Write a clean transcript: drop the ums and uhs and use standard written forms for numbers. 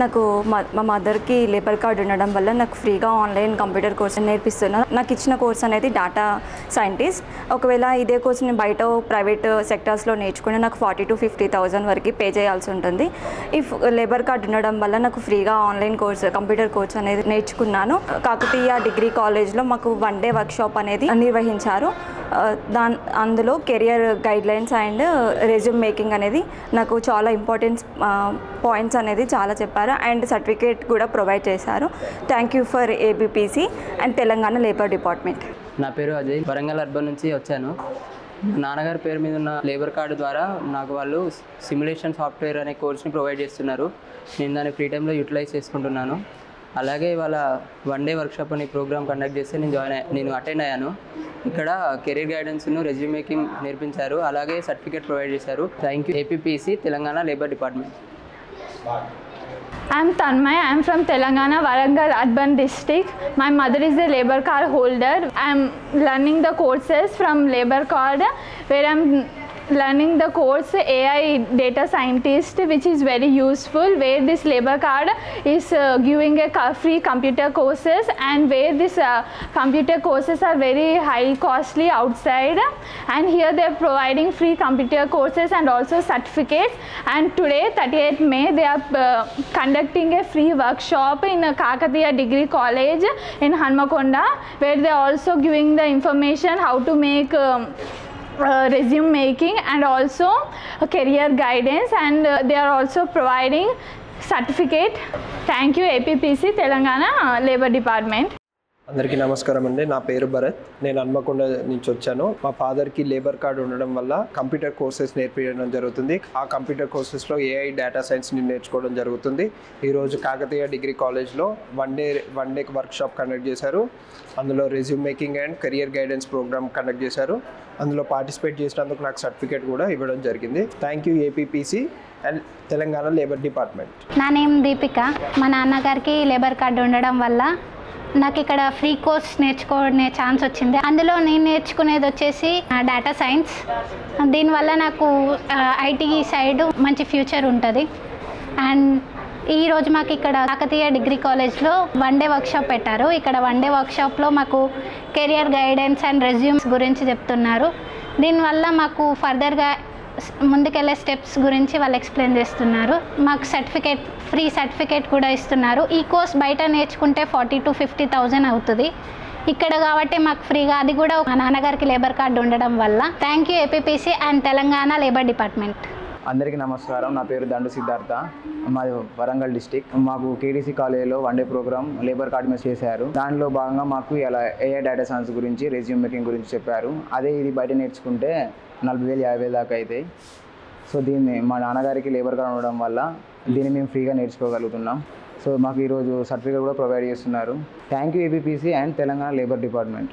నాకు మా మదర్కి లేబర్ కార్డ్ ఉండడం వల్ల నాకు ఫ్రీగా ఆన్లైన్ కంప్యూటర్ కోర్స్ నేర్పిస్తున్నారు. నాకు ఇచ్చిన కోర్స్ అనేది డేటా సైంటిస్ట్. ఒకవేళ ఇదే కోర్స్ నేను బయట ప్రైవేట్ సెక్టార్స్లో నేర్చుకుని నాకు 40,000 to 50,000 వరకు పే చేయాల్సి ఉంటుంది. ఇఫ్ లేబర్ కార్డ్ ఉండడం వల్ల నాకు ఫ్రీగా ఆన్లైన్ కోర్స్ కంప్యూటర్ కోర్స్ అనేది నేర్చుకున్నాను. కాకతీయ డిగ్రీ కాలేజ్లో మాకు 1 day వర్క్షాప్ అనేది నిర్వహించారు. అందులో career guidelines and resume making అనేది నాకు చాలా ఇంపార్టెంట్ పాయింట్స్ అనేది చాలా చెప్పారు అండ్ సర్టిఫికేట్ కూడా ప్రొవైడ్ చేశారు. Thank you for ఏబిపిసి and Telangana labour department. నా పేరు అజయ్, వరంగల్ అర్బన్ నుంచి వచ్చాను. నాన్నగారి పేరు మీద ఉన్న లేబర్ కార్డు ద్వారా నాకు వాళ్ళు సిమ్యులేషన్ సాఫ్ట్వేర్ అనే కోర్స్ని ప్రొవైడ్ చేస్తున్నారు. నేను దాన్ని ఫ్రీ టైంలో యూటిలైజ్ చేసుకుంటున్నాను. అలాగే వాళ్ళ 1 day వర్క్షాప్ అనే ప్రోగ్రామ్ కండక్ట్ చేస్తే నేను అటెండ్ అయ్యాను. ఇక్కడ కెరీర్ గైడెన్స్ను రెజ్యూమ్ మేకింగ్ నేర్పించారు, అలాగే సర్టిఫికేట్ ప్రొవైడ్ చేశారు. Thank you APPC Telangana labour department. I'm Tanmay. I'm from Telangana, Warangal Urban District. My mother is a labor card holder. I'm learning the courses from labor card where I'm learning the course AI data scientist, which is very useful, where this labor card is giving a free computer courses, and where this computer courses are very high costly outside, and here they are providing free computer courses and also certificates. And today 38th May they are conducting a free workshop in Kakatiya Degree College in Hanmakonda, where they are also giving the information how to make resume making and also career guidance, and they are also providing certificate. Thank you APPC Telangana Labor Department. అందరికీ నమస్కారం అండి. నా పేరు భరత్. నేను హన్మకొండ నుంచి వచ్చాను. మా ఫాదర్కి లేబర్ కార్డు ఉండడం వల్ల కంప్యూటర్ కోర్సెస్ నేర్పించడం జరుగుతుంది. ఆ కంప్యూటర్ కోర్సెస్లో ఏఐ డేటా సైన్స్ని నేర్చుకోవడం జరుగుతుంది. ఈరోజు కాకతీయ డిగ్రీ కాలేజ్లో 1 day వర్క్షాప్ కండక్ట్ చేశారు. అందులో resume making and career guidance programme conduct చేశారు. అందులో పార్టిసిపేట్ చేసినందుకు నాకు సర్టిఫికేట్ కూడా ఇవ్వడం జరిగింది. Thank you APPC and Telangana labour department. నా నేమ్ దీపిక. మా నాన్నగారికి లేబర్ కార్డు ఉండడం వల్ల నాకు ఇక్కడ ఫ్రీ కోర్స్ నేర్చుకునే ఛాన్స్ వచ్చింది. అందులో నేను నేర్చుకునేది వచ్చేసి డేటా సైన్స్. దీనివల్ల నాకు ఐటీ సైడ్ మంచి ఫ్యూచర్ ఉంటుంది. అండ్ ఈరోజు మాకు ఇక్కడ కాకతీయ డిగ్రీ కాలేజ్లో 1 day వర్క్షాప్ పెట్టారు. ఇక్కడ 1 day వర్క్షాప్లో మాకు కెరియర్ గైడెన్స్ అండ్ రెజ్యూమ్స్ గురించి చెప్తున్నారు. దీనివల్ల మాకు ఫర్దర్గా ముందుకెళ్ళే స్టెప్స్ గురించి వాళ్ళు ఎక్స్ప్లెయిన్ చేస్తున్నారు. మాకు ఫ్రీ సర్టిఫికేట్ కూడా ఇస్తున్నారు. ఈ కోర్స్ బయట నేర్చుకుంటే 40,000 to 50,000 అవుతుంది. ఇక్కడ కాబట్టి మాకు ఫ్రీగా, అది కూడా మా నాన్నగారికి లేబర్ కార్డు ఉండడం వల్ల. Thank you APPC and Telangana labour department. అందరికీ నమస్కారం. నా పేరు దండు సిద్ధార్థ, మాది వరంగల్ డిస్టిక్. మాకు కేడీసీ కాలేజీలో 1 day ప్రోగ్రామ్ లేబర్ కార్డ్ మీద చేశారు. దానిలో భాగంగా మాకు ఇలా ఏఐ డేటా సైన్స్ గురించి, రెజ్యూమ్ మేకింగ్ గురించి చెప్పారు. అదే ఇది బయట నేర్చుకుంటే 40,000 50,000 దాకా అవుతాయి. సో దీన్ని మా నాన్నగారికి లేబర్ కార్డ్ ఉండడం వల్ల దీన్ని మేము ఫ్రీగా నేర్చుకోగలుగుతున్నాం. సో మాకు ఈరోజు సర్టిఫికేట్ కూడా ప్రొవైడ్ చేస్తున్నారు. Thank you APPC and Telangana labour department.